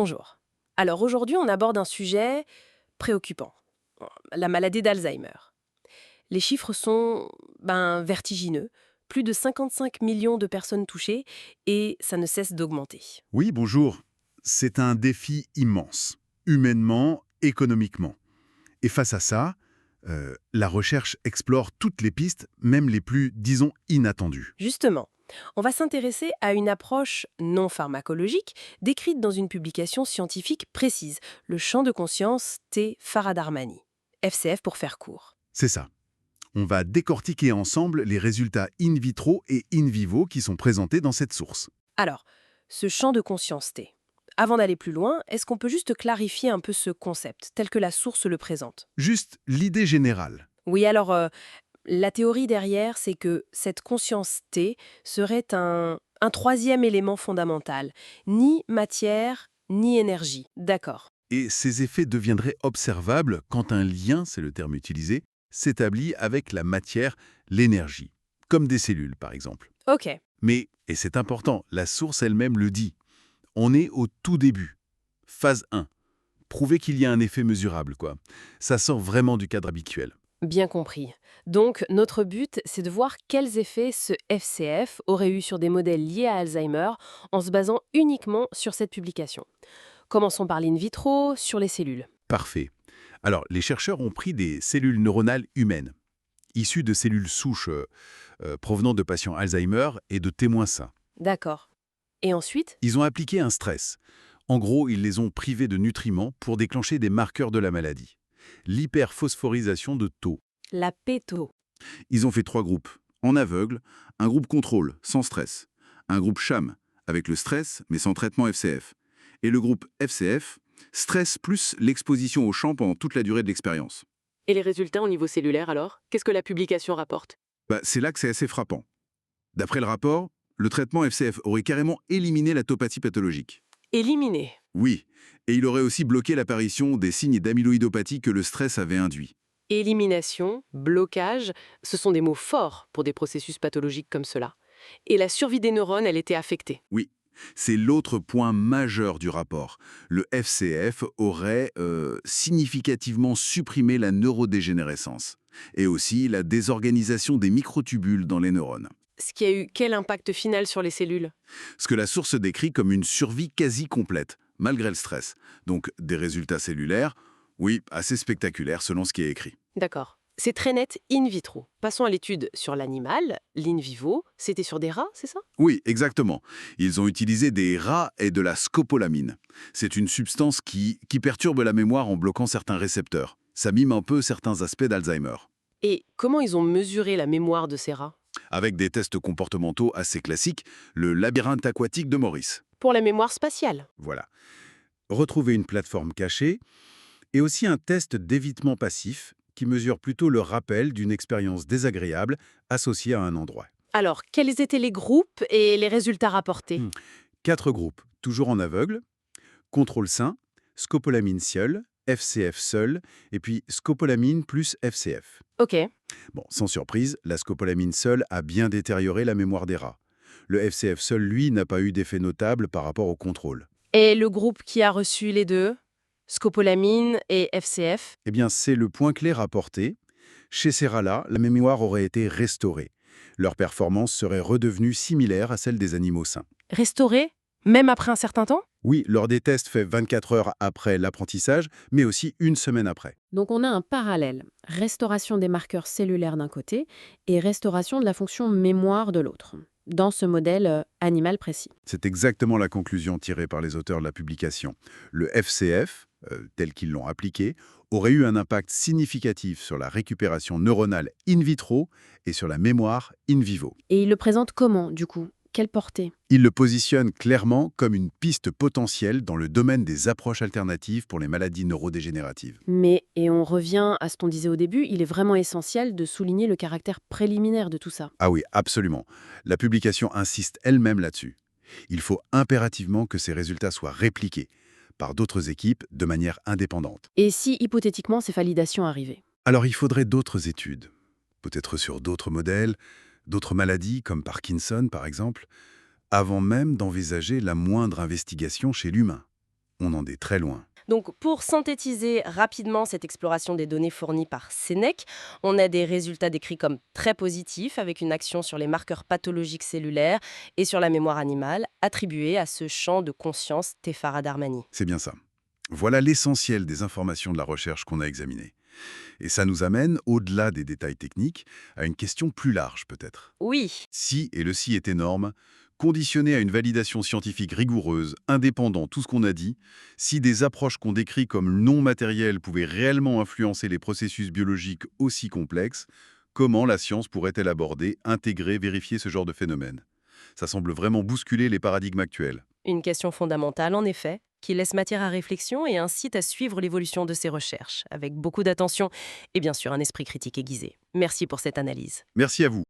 Bonjour. Alors aujourd'hui, on aborde un sujet préoccupant, la maladie d'Alzheimer. Les chiffres sont vertigineux, plus de 55 millions de personnes touchées et ça ne cesse d'augmenter. Oui, bonjour. C'est un défi immense, humainement, économiquement. Et face à ça, la recherche explore toutes les pistes, même les plus, disons, inattendues. Justement, on va s'intéresser à une approche non pharmacologique décrite dans une publication scientifique précise, le champ de conscience T. Faradarmani, FCF pour faire court. C'est ça. On va décortiquer ensemble les résultats in vitro et in vivo qui sont présentés dans cette source. Alors, ce champ de conscience T. Avant d'aller plus loin, est-ce qu'on peut juste clarifier un peu ce concept, tel que la source le présente? Juste l'idée générale. Oui, alors, la théorie derrière, c'est que cette conscience T serait un troisième élément fondamental. Ni matière, ni énergie. D'accord. Et ces effets deviendraient observables quand un lien, c'est le terme utilisé, s'établit avec la matière, l'énergie, comme des cellules par exemple. Ok. Mais, et c'est important, la source elle-même le dit, on est au tout début. Phase 1. Prouver qu'il y a un effet mesurable, quoi. Ça sort vraiment du cadre habituel. Bien compris. Donc, notre but, c'est de voir quels effets ce FCF aurait eu sur des modèles liés à Alzheimer en se basant uniquement sur cette publication. Commençons par l'in vitro, sur les cellules. Parfait. Alors, les chercheurs ont pris des cellules neuronales humaines, issues de cellules souches provenant de patients Alzheimer et de témoins sains. D'accord. Et ensuite, Ils ont appliqué un stress. En gros, ils les ont privés de nutriments pour déclencher des marqueurs de la maladie. L'hyperphosphorisation de taux. la péto. Ils ont fait 3 groupes. En aveugle, un groupe contrôle, sans stress. Un groupe sham, avec le stress, mais sans traitement FCF. Et le groupe FCF, stress plus l'exposition au champ pendant toute la durée de l'expérience. Et les résultats au niveau cellulaire alors? Qu'est-ce que la publication rapporte? C'est là que c'est assez frappant. D'après le rapport, le traitement FCF aurait carrément éliminé la topathie pathologique. Éliminé. Oui, et il aurait aussi bloqué l'apparition des signes d'amyloïdopathie que le stress avait induits. Élimination, blocage, ce sont des mots forts pour des processus pathologiques comme cela. Et la survie des neurones, elle était affectée. Oui, c'est l'autre point majeur du rapport. Le FCF aurait significativement supprimé la neurodégénérescence et aussi la désorganisation des microtubules dans les neurones. Ce qui a eu quel impact final sur les cellules? Ce que la source décrit comme une survie quasi complète, malgré le stress. Donc des résultats cellulaires, oui, assez spectaculaires selon ce qui est écrit. D'accord. C'est très net in vitro. Passons à l'étude sur l'animal, l'in vivo. C'était sur des rats, c'est ça? Oui, exactement. Ils ont utilisé des rats et de la scopolamine. C'est une substance qui perturbe la mémoire en bloquant certains récepteurs. Ça mime un peu certains aspects d'Alzheimer. Et comment ils ont mesuré la mémoire de ces rats? Avec des tests comportementaux assez classiques, le labyrinthe aquatique de Maurice. Pour la mémoire spatiale. Voilà. Retrouver une plateforme cachée et aussi un test d'évitement passif qui mesure plutôt le rappel d'une expérience désagréable associée à un endroit. Alors, quels étaient les groupes et les résultats rapportés? 4 groupes, toujours en aveugle, contrôle sain, scopolamine seule, FCF seule, et puis scopolamine plus FCF. Ok. Bon, sans surprise, la scopolamine seule a bien détérioré la mémoire des rats. Le FCF seul, lui, n'a pas eu d'effet notable par rapport au contrôle. Et le groupe qui a reçu les deux? Scopolamine et FCF? Eh bien, c'est le point clé rapporté. Chez ces rats-là, la mémoire aurait été restaurée. Leur performance serait redevenue similaire à celle des animaux sains. Restauré? Même après un certain temps? Oui, lors des tests faits 24 heures après l'apprentissage, mais aussi une semaine après. Donc on a un parallèle, restauration des marqueurs cellulaires d'un côté et restauration de la fonction mémoire de l'autre, dans ce modèle animal précis. C'est exactement la conclusion tirée par les auteurs de la publication. Le FCF, tel qu'ils l'ont appliqué, aurait eu un impact significatif sur la récupération neuronale in vitro et sur la mémoire in vivo. Et il le présente comment, du coup? Quelle portée? Il le positionne clairement comme une piste potentielle dans le domaine des approches alternatives pour les maladies neurodégénératives. Mais, et on revient à ce qu'on disait au début, il est vraiment essentiel de souligner le caractère préliminaire de tout ça. Ah oui, absolument. La publication insiste elle-même là-dessus. Il faut impérativement que ces résultats soient répliqués par d'autres équipes de manière indépendante. Et si, hypothétiquement, ces validations arrivaient? Alors il faudrait d'autres études, peut-être sur d'autres modèles, d'autres maladies comme Parkinson par exemple, avant même d'envisager la moindre investigation chez l'humain. On en est très loin. Donc, pour synthétiser rapidement cette exploration des données fournies par Sénèque, on a des résultats décrits comme très positifs, avec une action sur les marqueurs pathologiques cellulaires et sur la mémoire animale, attribuée à ce champ de conscience Tefara Darmani. C'est bien ça. Voilà l'essentiel des informations de la recherche qu'on a examinées. Et ça nous amène, au-delà des détails techniques, à une question plus large peut-être. Oui, Si, et le si est énorme, conditionné à une validation scientifique rigoureuse, indépendant, tout ce qu'on a dit, si des approches qu'on décrit comme non matérielles pouvaient réellement influencer les processus biologiques aussi complexes, comment la science pourrait-elle aborder, intégrer, vérifier ce genre de phénomène? Ça semble vraiment bousculer les paradigmes actuels. une question fondamentale en effet, qui laisse matière à réflexion et incite à suivre l'évolution de ces recherches, avec beaucoup d'attention et bien sûr un esprit critique aiguisé. Merci pour cette analyse. Merci à vous.